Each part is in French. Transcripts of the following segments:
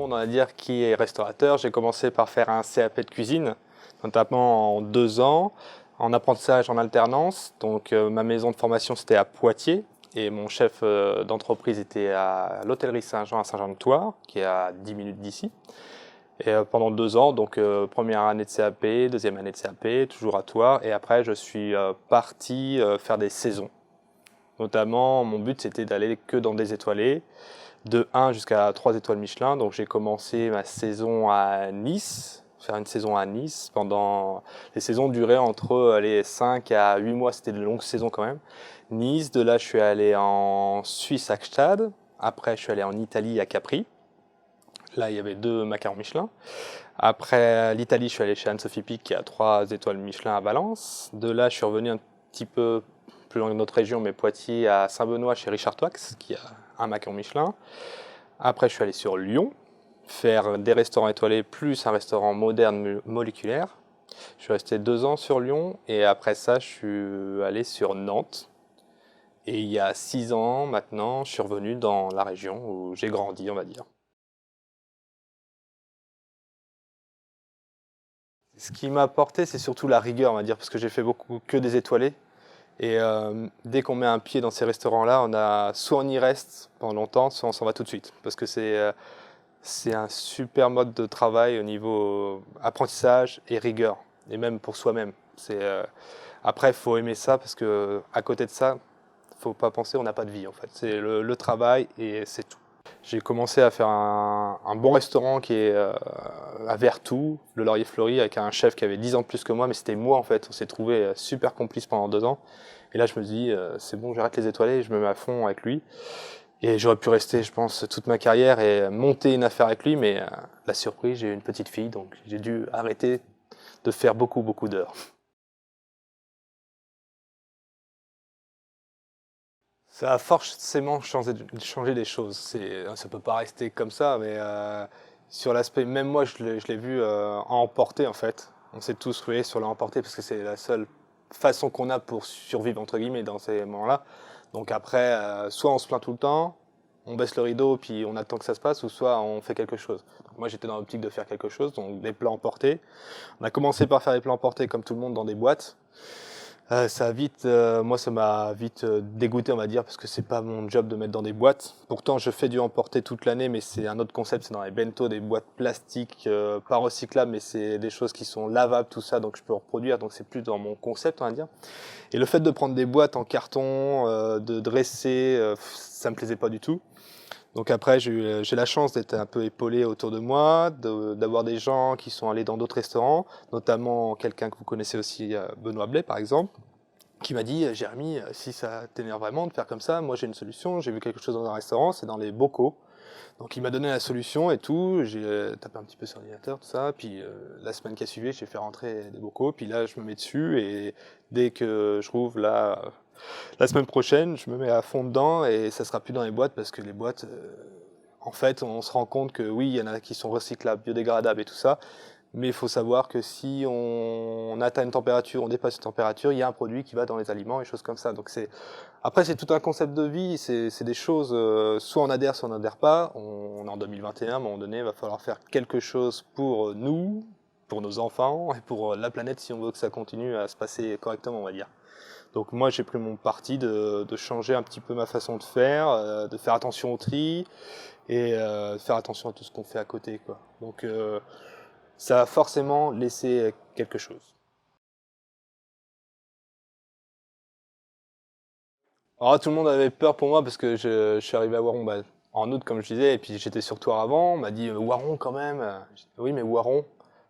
monde, on va dire, qui est restaurateur. J'ai commencé par faire un CAP de cuisine, notamment en 2 ans, en apprentissage en alternance. Donc ma maison de formation, c'était à Poitiers. Et mon chef d'entreprise était à l'hôtellerie Saint-Jean à Saint-Jean-de-Thouars, qui est à 10 minutes d'ici. Et pendant 2 ans, donc première année de CAP, deuxième année de CAP, toujours à Thouars. Et après, je suis parti faire des saisons. Notamment, mon but, c'était d'aller que dans des étoilés, de 1 jusqu'à 3 étoiles Michelin. Donc j'ai commencé ma saison à Nice, faire une saison à Nice. Les saisons duraient entre 5 à 8 mois, c'était de longues saisons quand même. Nice, de là je suis allé en Suisse à Gstad, après je suis allé en Italie à Capri. Là il y avait 2 macarons Michelin. Après l'Italie, je suis allé chez Anne-Sophie Pic qui a 3 étoiles Michelin à Valence. De là je suis revenu un petit peu plus loin de notre région, mais Poitiers, à Saint-Benoît chez Richard Toix qui a un macaron Michelin. Après, je suis allé sur Lyon, faire des restaurants étoilés plus un restaurant moderne moléculaire. Je suis resté 2 ans sur Lyon et après ça, je suis allé sur Nantes. Et il y a 6 ans maintenant, je suis revenu dans la région où j'ai grandi, on va dire. Ce qui m'a apporté, c'est surtout la rigueur, on va dire, parce que j'ai fait beaucoup que des étoilés. Et dès qu'on met un pied dans ces restaurants-là, soit on y reste pendant longtemps, soit on s'en va tout de suite. Parce que c'est un super mode de travail au niveau apprentissage et rigueur, et même pour soi-même. Après, il faut aimer ça parce que à côté de ça, faut pas penser on n'a pas de vie en fait. C'est le travail et c'est tout. J'ai commencé à faire un bon restaurant qui est à Vertou, le Laurier Fleuri, avec un chef qui avait 10 ans de plus que moi, mais c'était moi en fait. On s'est trouvé super complices pendant 2 ans. Et là, je me dis, c'est bon, j'arrête les étoilés, je me mets à fond avec lui. Et j'aurais pu rester, je pense, toute ma carrière et monter une affaire avec lui, mais la surprise, j'ai eu une petite fille, donc j'ai dû arrêter de faire beaucoup, beaucoup d'heures. Ça a forcément changé des choses. Ça peut pas rester comme ça, mais sur l'aspect, même moi, je l'ai vu emporter en fait. On s'est tous rués sur l'emporter parce que c'est la seule façon qu'on a pour survivre entre guillemets dans ces moments-là. Donc après, soit on se plaint tout le temps, on baisse le rideau puis on attend que ça se passe, ou soit on fait quelque chose. Donc moi j'étais dans l'optique de faire quelque chose, donc des plats emportés. On a commencé par faire des plats emportés comme tout le monde dans des boîtes. Moi ça m'a vite dégoûté on va dire parce que c'est pas mon job de mettre dans des boîtes. Pourtant je fais du emporter toute l'année mais c'est un autre concept, c'est dans les bento, des boîtes plastiques pas recyclables mais c'est des choses qui sont lavables tout ça donc je peux reproduire donc c'est plus dans mon concept on va dire. Et le fait de prendre des boîtes en carton, de dresser, ça me plaisait pas du tout. Donc après, j'ai la chance d'être un peu épaulé autour de moi, d'avoir des gens qui sont allés dans d'autres restaurants, notamment quelqu'un que vous connaissez aussi, Benoît Blais par exemple, qui m'a dit, Jérémy, si ça t'énerve vraiment de faire comme ça, moi j'ai une solution, j'ai vu quelque chose dans un restaurant, c'est dans les bocaux. Donc il m'a donné la solution et tout, j'ai tapé un petit peu sur l'ordinateur, tout ça, puis la semaine qui a suivi, j'ai fait rentrer des bocaux, puis là je me mets dessus et dès que je rouvre là, la semaine prochaine, je me mets à fond dedans et ça sera plus dans les boîtes parce que les boîtes, en fait, on se rend compte que oui, il y en a qui sont recyclables, biodégradables et tout ça, mais il faut savoir que si on atteint une température, on dépasse une température, il y a un produit qui va dans les aliments et choses comme ça. Donc après c'est tout un concept de vie, c'est des choses, soit on adhère, soit on n'adhère pas. On est en 2021, à un moment donné, il va falloir faire quelque chose pour nous, pour nos enfants et pour la planète si on veut que ça continue à se passer correctement, on va dire. Donc moi j'ai pris mon parti de changer un petit peu ma façon de faire attention au tri et de faire attention à tout ce qu'on fait à côté, quoi. Donc ça a forcément laissé quelque chose. Alors tout le monde avait peur pour moi parce que je suis arrivé à Waron en août comme je disais et puis j'étais sur Toire avant. On m'a dit Waron quand même. J'ai dit, oui mais Waron,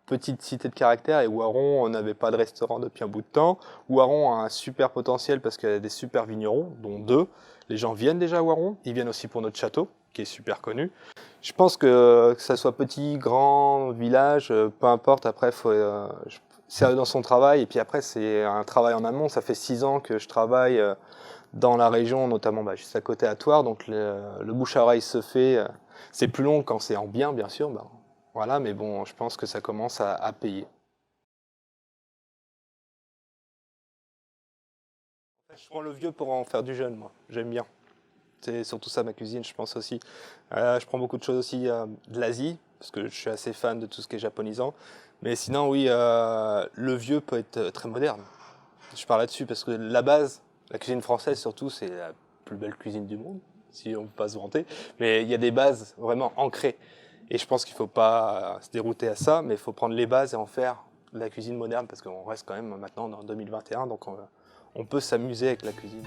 petite cité de caractère et Waron on n'avait pas de restaurant depuis un bout de temps. Waron a un super potentiel parce qu'il y a des super vignerons dont 2. Les gens viennent déjà à Waron, ils viennent aussi pour notre château qui est super connu. Je pense que ça soit petit, grand, village, peu importe. Après c'est dans son travail et puis après c'est un travail en amont. Ça fait 6 ans que je travaille. Dans la région, notamment juste à côté à Thouars, donc le bouche à oreille se fait. C'est plus long quand c'est en bien sûr, voilà, mais bon, je pense que ça commence à payer. Je prends le vieux pour en faire du jeune, moi, j'aime bien. C'est surtout ça ma cuisine, je pense aussi. Je prends beaucoup de choses aussi de l'Asie, parce que je suis assez fan de tout ce qui est japonisant. Mais sinon, oui, le vieux peut être très moderne. Je parle là-dessus parce que la base, la cuisine française surtout, c'est la plus belle cuisine du monde, si on ne peut pas se vanter. Mais il y a des bases vraiment ancrées. Et je pense qu'il ne faut pas se dérouter à ça, mais il faut prendre les bases et en faire de la cuisine moderne, parce qu'on reste quand même maintenant dans 2021, donc on peut s'amuser avec la cuisine.